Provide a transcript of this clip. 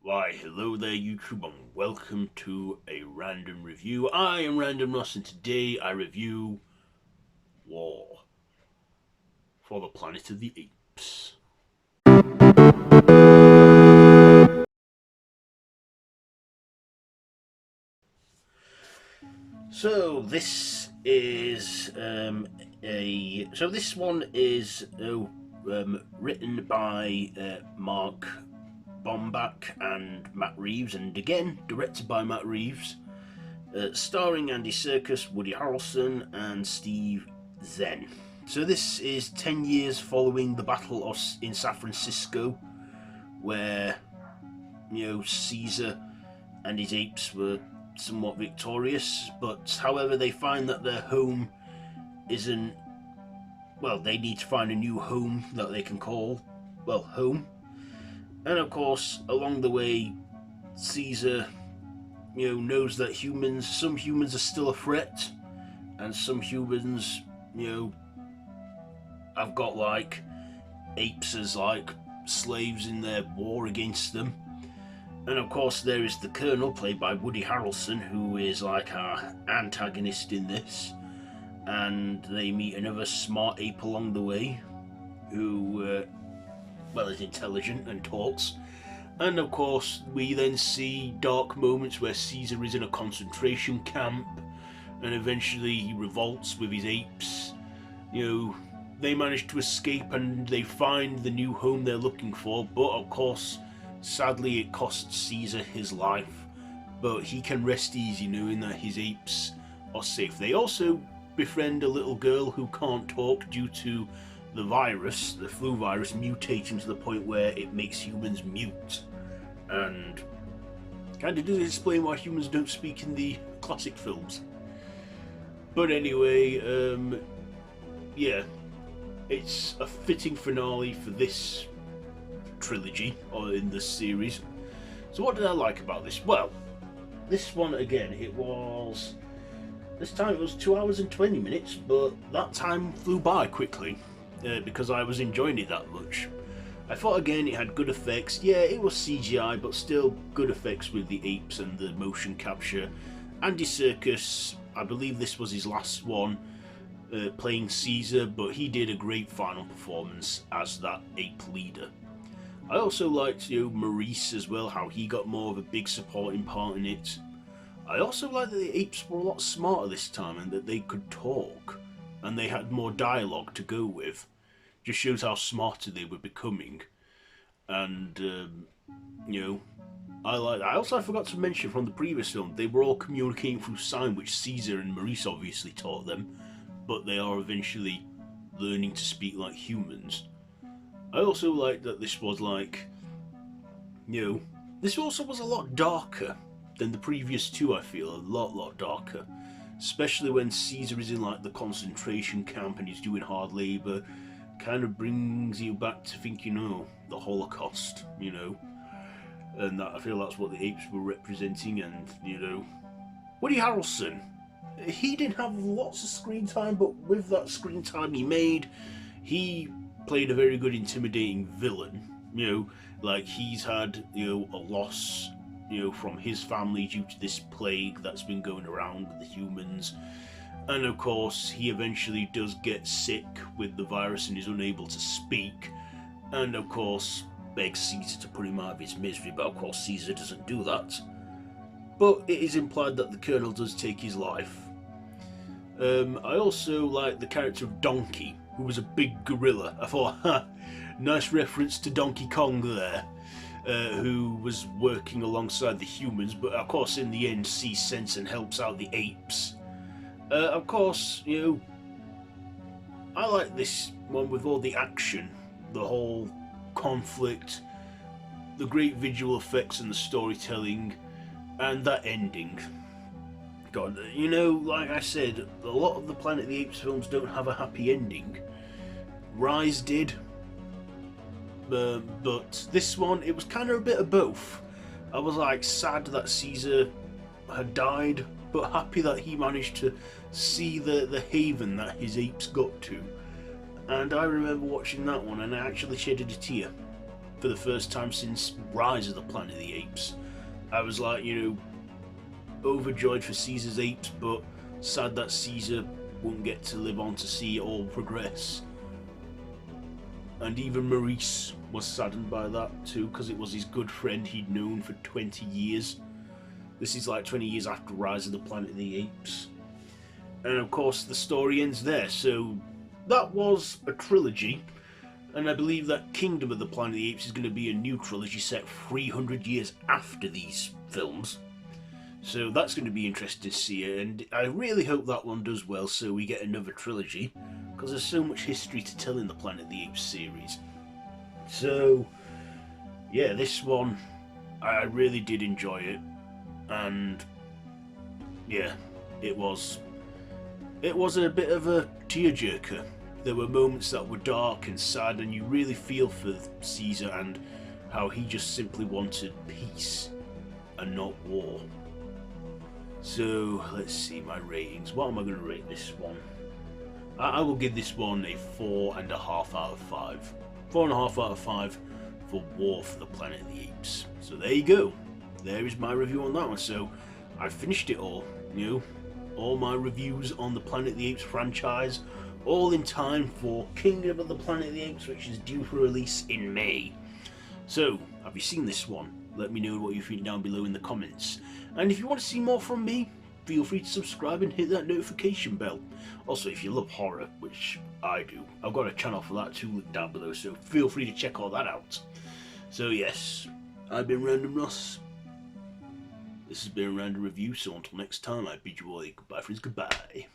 Why, hello there YouTube and welcome to a random review. I am Random Ross and today I review War for the Planet of the Apes. So this is this one is written by Mark Bombach and Matt Reeves, and again directed by Matt Reeves, starring Andy Serkis, Woody Harrelson, and Steve Zahn. So this is 10 years following the battle in San Francisco, where Caesar and his apes were somewhat victorious, but however they find that their home isn't, well, they need to find a new home that they can call, well, home. And of course, along the way, Caesar, knows that some humans are still a threat, and some humans, have got like apes as like slaves in their war against them. And of course, there is the Colonel, played by Woody Harrelson, who is like our antagonist in this. And they meet another smart ape along the way, who, is intelligent and talks. And of course, we then see dark moments where Caesar is in a concentration camp, and eventually he revolts with his apes. They manage to escape and they find the new home they're looking for, but of course, sadly, it costs Caesar his life. But he can rest easy knowing that his apes are safe. They also befriend a little girl who can't talk due to the virus, the flu virus, mutating to the point where it makes humans mute. And kind of does explain why humans don't speak in the classic films. But anyway, it's a fitting finale for this trilogy, or in this series. So what did I like about this? Well, this one again, this time it was 2 hours and 20 minutes, but that time flew by quickly because I was enjoying it that much. I thought again it had good effects. Yeah, it was CGI, but still good effects with the apes and the motion capture. Andy Serkis, I believe this was his last one playing Caesar, but he did a great final performance as that ape leader. I also liked Maurice as well, how he got more of a big supporting part in it. I also liked that the apes were a lot smarter this time and that they could talk and they had more dialogue to go with. Just shows how smarter they were becoming. And I like that. I forgot to mention from the previous film, they were all communicating through sign, which Caesar and Maurice obviously taught them, but they are eventually learning to speak like humans. I also like that this was like, this also was a lot darker than the previous two. I feel a lot darker, especially when Caesar is in like the concentration camp and he's doing hard labor. Kind of brings you back to think, the Holocaust, and that I feel that's what the apes were representing. And Woody Harrelson, he didn't have lots of screen time, but with that screen time he made, he played a very good intimidating villain. Like he's had a loss from his family due to this plague that's been going around with the humans, and of course he eventually does get sick with the virus and is unable to speak, and of course begs Caesar to put him out of his misery, but of course Caesar doesn't do that. But it is implied that the Colonel does take his life. I also like the character of Donkey, who was a big gorilla. I thought, nice reference to Donkey Kong there, who was working alongside the humans, but of course in the end sees sense and helps out the apes. Of course, I like this one with all the action, the whole conflict, the great visual effects and the storytelling, and that ending. God, like I said, a lot of the Planet of the Apes films don't have a happy ending. Rise did, but this one, it was kind of a bit of both. I was like sad that Caesar had died, but happy that he managed to see the haven that his apes got to. And I remember watching that one and I actually shedded a tear. for the first time since Rise of the Planet of the Apes. I was like, overjoyed for Caesar's apes, but sad that Caesar won't get to live on to see it all progress. And even Maurice was saddened by that too, because it was his good friend he'd known for 20 years. This is like 20 years after Rise of the Planet of the Apes. And of course the story ends there, so that was a trilogy. And I believe that Kingdom of the Planet of the Apes is going to be a new trilogy set 300 years after these films. So that's going to be interesting to see, and I really hope that one does well so we get another trilogy, because there's so much history to tell in the Planet of the Apes series. So, yeah, this one, I really did enjoy it, and yeah, it was a bit of a tearjerker. There were moments that were dark and sad, and you really feel for Caesar and how he just simply wanted peace and not war. So, let's see my ratings. What am I going to rate this one? I will give this one a 4.5 out of 5. 4.5 out of 5 for War for the Planet of the Apes. So there you go. There is my review on that one. So, I finished it all. All my reviews on the Planet of the Apes franchise, all in time for Kingdom of the Planet of the Apes, which is due for release in May. So, have you seen this one? Let me know what you think down below in the comments. And if you want to see more from me, feel free to subscribe and hit that notification bell. Also, if you love horror, which I do, I've got a channel for that too down below, so feel free to check all that out. So yes, I've been Random Ross. This has been a Random Review, so until next time, I bid you all a goodbye friends, goodbye.